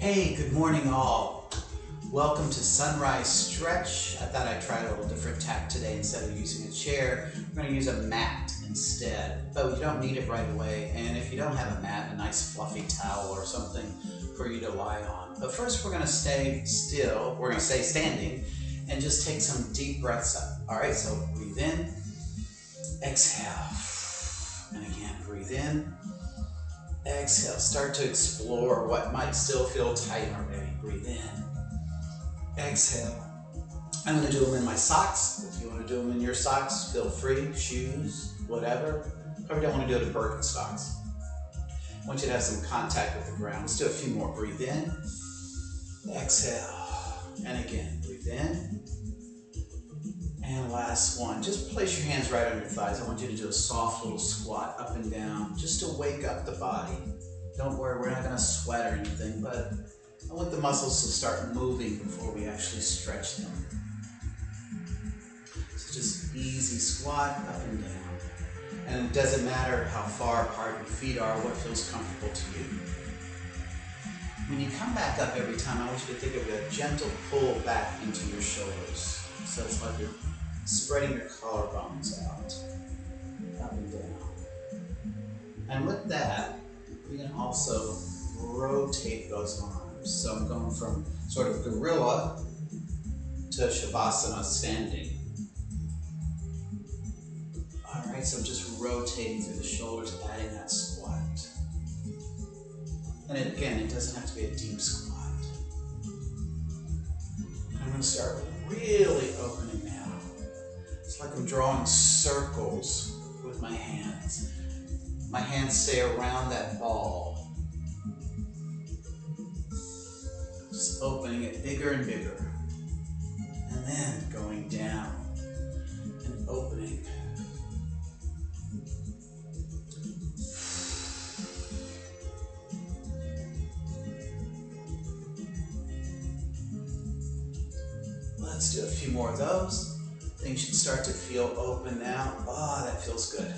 Hey, good morning all. Welcome to Sunrise Stretch. I thought I'd try a little different tack today. Instead of using a chair, we're going to use a mat instead. But you don't need it right away. And if you don't have a mat, a nice fluffy towel or something for you to lie on. But first we're going to stay still. We're going to stay standing and just take some deep breaths up. All right, so breathe in, exhale. And again, breathe in. Exhale, start to explore what might still feel tight already. Breathe in, exhale. I'm going to do them in my socks. If you want to do them in your socks, feel free. Shoes, whatever. Probably don't want to do it in Birkenstocks. I want you to have some contact with the ground. Let's do a few more. Breathe in, exhale, and again, breathe in. And last one, just place your hands right on your thighs. I want you to do a soft little squat up and down, just to wake up the body. Don't worry, we're not gonna sweat or anything, but I want the muscles to start moving before we actually stretch them. So just easy squat up and down. And it doesn't matter how far apart your feet are, what feels comfortable to you. When you come back up every time, I want you to think of a gentle pull back into your shoulders. So it's like you're spreading your collarbones out, up and down. And with that, you can also rotate those arms. So I'm going from sort of gorilla to Shavasana standing. All right, so I'm just rotating through the shoulders, adding that squat. And again, it doesn't have to be a deep squat. I'm going to start really opening now. It's like I'm drawing circles with my hands. My hands stay around that ball. Just opening it bigger and bigger. And then going down and opening. Let's do a few more of those. Things should start to feel open now. Oh, that feels good.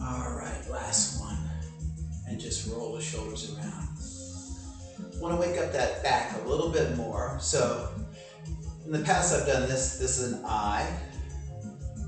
All right, last one. And just roll the shoulders around. Want to wake up that back a little bit more. So in the past I've done this. This is an I.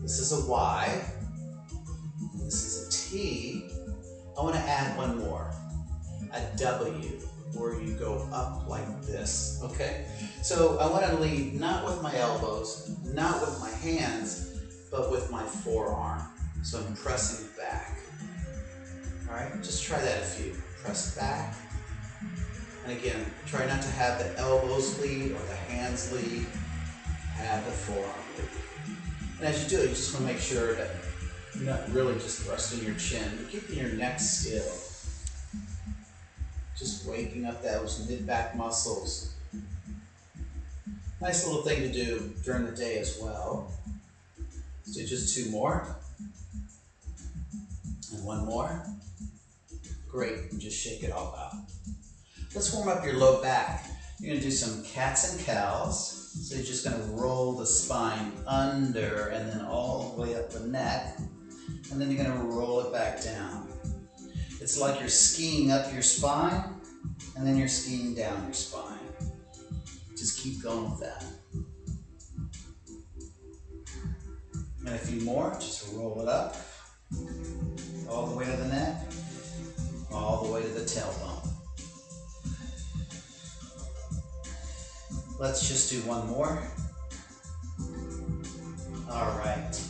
This is a Y. This is a T. I want to add one more. A W. Where you go up like this, okay? So I want to lead not with my elbows, not with my hands, but with my forearm. So I'm pressing back. All right, just try that a few. Press back. And again, try not to have the elbows lead or the hands lead. Have the forearm lead. And as you do it, you just want to make sure that you're not really just thrusting your chin, but keeping your neck still. Just waking up those mid-back muscles. Nice little thing to do during the day as well. So just two more. And one more. Great, and just shake it all out. Let's warm up your low back. You're gonna do some cats and cows. So you're just gonna roll the spine under and then all the way up the neck. And then you're gonna roll it back down. It's like you're skiing up your spine, and then you're skiing down your spine. Just keep going with that. And a few more, just roll it up, all the way to the neck, all the way to the tailbone. Let's just do one more. All right,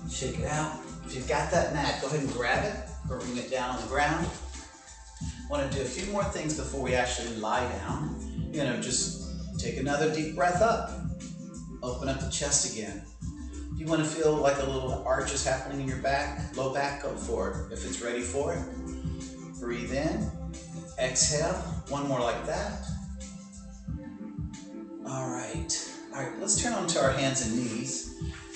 shake it out. If you've got that mat, go ahead and grab it. Bring it down on the ground. I want to do a few more things before we actually lie down. You're gonna just take another deep breath up. Open up the chest again. If you want to feel like a little arch is happening in your back, low back, go for it. If it's ready for it, breathe in, exhale. One more like that. All right, let's turn onto our hands and knees.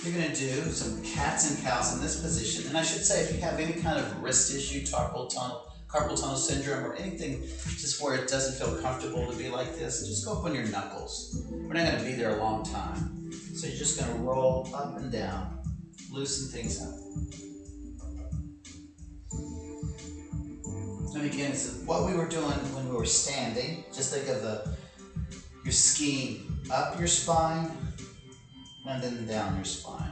You're going to do some cats and cows in this position. And I should say, if you have any kind of wrist issue, carpal tunnel syndrome, or anything just where it doesn't feel comfortable to be like this, just go up on your knuckles. We're not going to be there a long time. So you're just going to roll up and down, loosen things up. And again, it's what we were doing when we were standing. Just think of your ski up your spine and then down your spine.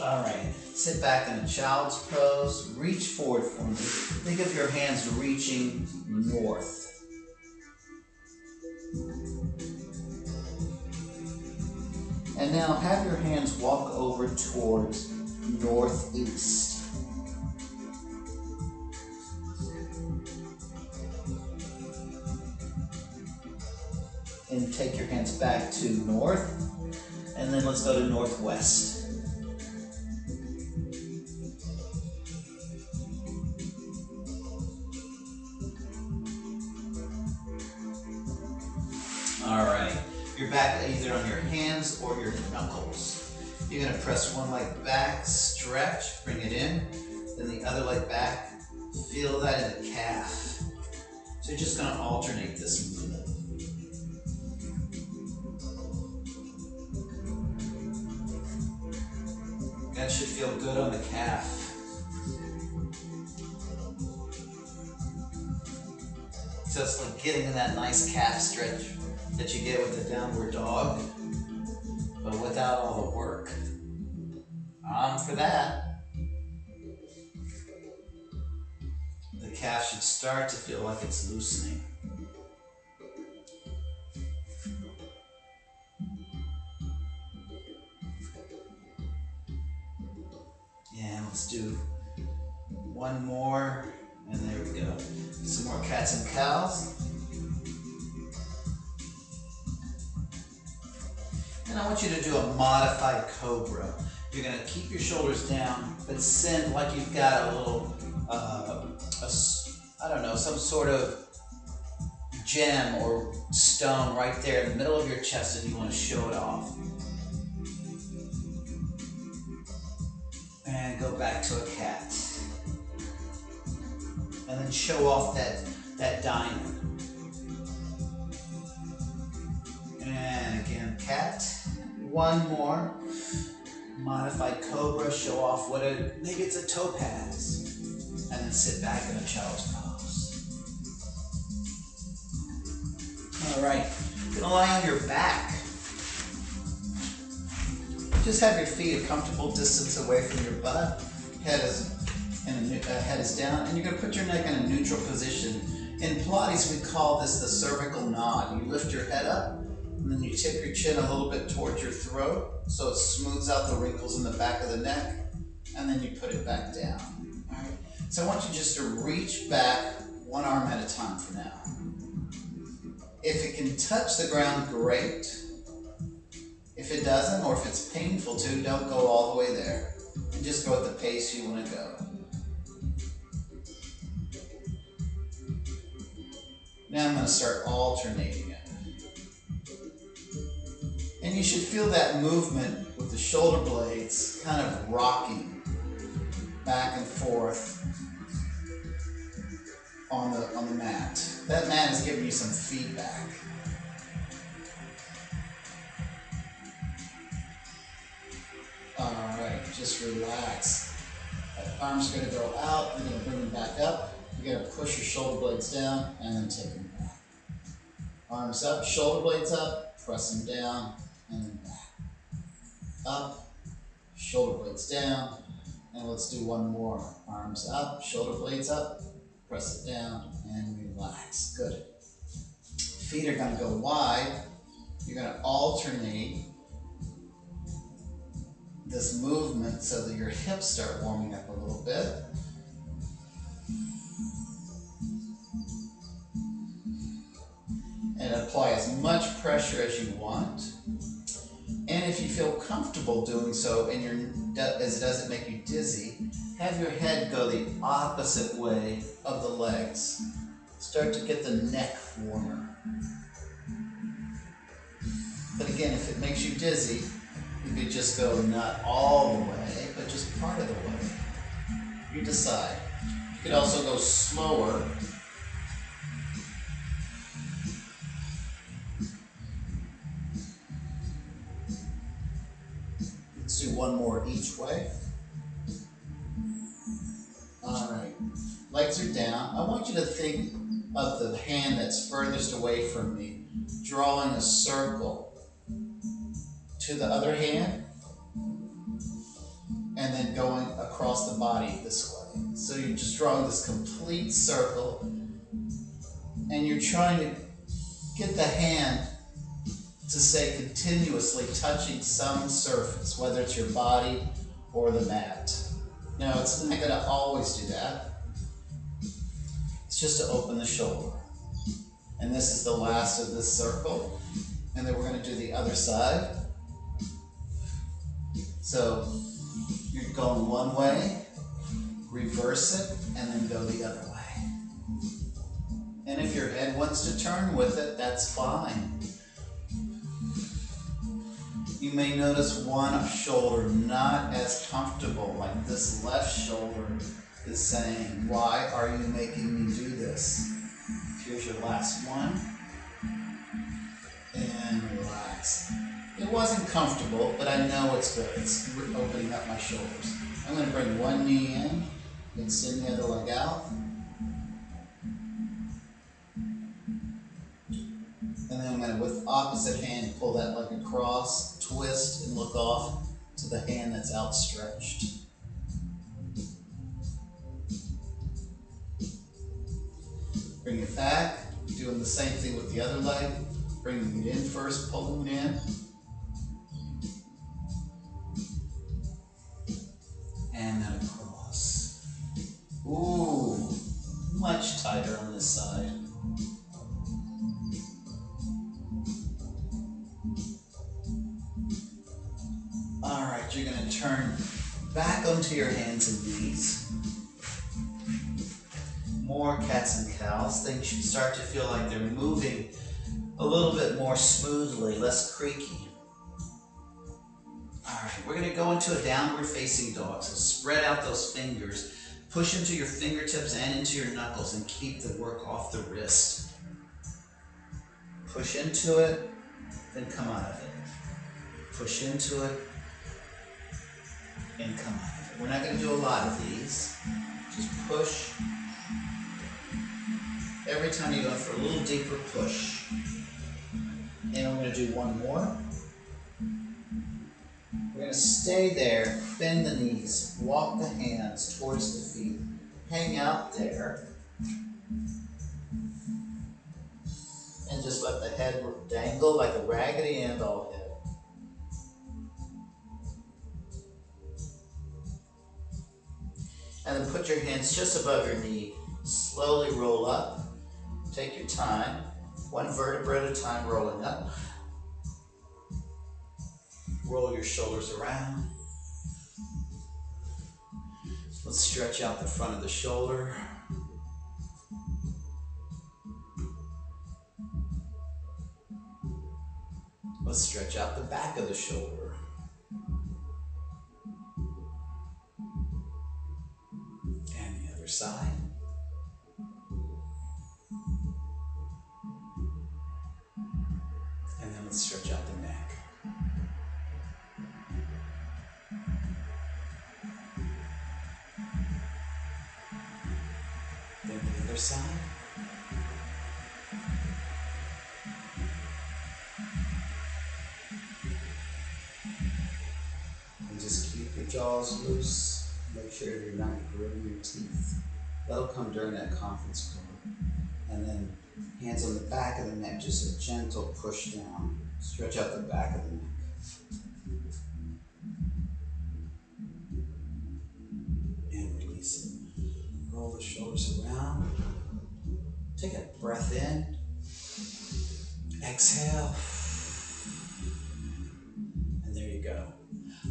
All right, sit back in a child's pose. Reach forward for me. Think of your hands reaching north. And now have your hands walk over towards northeast. And take your hands back to north, and then let's go to northwest. All right, you're back either on your hands or your knuckles. You're gonna press one leg back, stretch, bring it in, then the other leg back, feel that in the calf. So you're just gonna alternate this movement. That should feel good on the calf. So it's like getting in that nice calf stretch that you get with the downward dog, but without all the work. On for that. The calf should start to feel like it's loosening. And let's do one more, and there we go. Some more cats and cows. And I want you to do a modified cobra. You're gonna keep your shoulders down, but send like you've got a little, I don't know, some sort of gem or stone right there in the middle of your chest, and you want to show it off. And go back to a cat. And then show off that diamond. And again, cat. One more. Modified cobra, show off maybe it's a topaz. And then sit back in a child's pose. All right, you're gonna lie on your back. Just have your feet a comfortable distance away from your butt. Head is down, and you're gonna put your neck in a neutral position. In Pilates, we call this the cervical nod. You lift your head up, and then you tip your chin a little bit towards your throat, so it smooths out the wrinkles in the back of the neck, and then you put it back down. All right. So I want you just to reach back one arm at a time for now. If it can touch the ground, great. If it doesn't, or if it's painful to, don't go all the way there. And just go at the pace you want to go. Now I'm going to start alternating it. And you should feel that movement with the shoulder blades kind of rocking back and forth on the mat. That mat is giving you some feedback. Alright, just relax. That arm's going to go out, you're going to bring them back up. You're going to push your shoulder blades down and then take them back. Arms up, shoulder blades up, press them down and then back. Up, shoulder blades down, and let's do one more. Arms up, shoulder blades up, press it down and relax. Good. Feet are going to go wide. You're going to alternate this movement so that your hips start warming up a little bit. And apply as much pressure as you want. And if you feel comfortable doing so and as it doesn't make you dizzy, have your head go the opposite way of the legs. Start to get the neck warmer. But again, if it makes you dizzy, you could just go not all the way, but just part of the way. You decide. You could also go slower. Let's do one more each way. legs are down, I want you to think of the hand that's furthest away from me, drawing a circle to the other hand, and then going across the body this way. So you're just drawing this complete circle, and you're trying to get the hand to stay continuously touching some surface, whether it's your body or the mat. Now, it's not going to always do that. It's just to open the shoulder. And this is the last of this circle. And then we're going to do the other side. So you're going one way, reverse it, and then go the other way. And if your head wants to turn with it, that's fine. You may notice one shoulder not as comfortable, like this left shoulder is saying, why are you making me do this? Here's your last one. And relax. It wasn't comfortable, but I know it's good. It's opening up my shoulders. I'm going to bring one knee in and send the other leg out. And then I'm going to, with opposite hand, pull that leg across, twist, and look off to the hand that's outstretched. Bring it back, doing the same thing with the other leg. Bringing it in first, pulling it in. And then across. Ooh, much tighter on this side. Alright, you're going to turn back onto your hands and knees. More cats and cows. Things should start to feel like they're moving a little bit more smoothly, less creaky. Alright, we're going to go into a downward facing dog. So spread out those fingers. Push into your fingertips and into your knuckles and keep the work off the wrist. Push into it, then come out of it. Push into it, and come out of it. We're not going to do a lot of these. Just push. Every time you go in for a little deeper push. And we're going to do one more. We're going to stay there, bend the knees, walk the hands towards the feet, hang out there, and just let the head dangle like a Raggedy Ann doll head. And then put your hands just above your knee. Slowly roll up. Take your time. One vertebra at a time rolling up. Roll your shoulders around. Let's stretch out the front of the shoulder. Let's stretch out the back of the shoulder. Side. And then let's stretch out the neck. Then the other side. And just keep your jaws loose. Make sure you're not gritting your teeth. That'll come during that conference call. And then hands on the back of the neck, just a gentle push down. Stretch out the back of the neck. And release it. Roll the shoulders around. Take a breath in. Exhale. And there you go.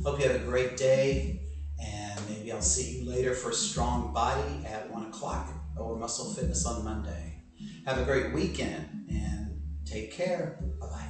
Hope you have a great day. And maybe I'll see you later for Strong Body at 1 o'clock or Muscle Fitness on Monday. Have a great weekend and take care. Bye-bye.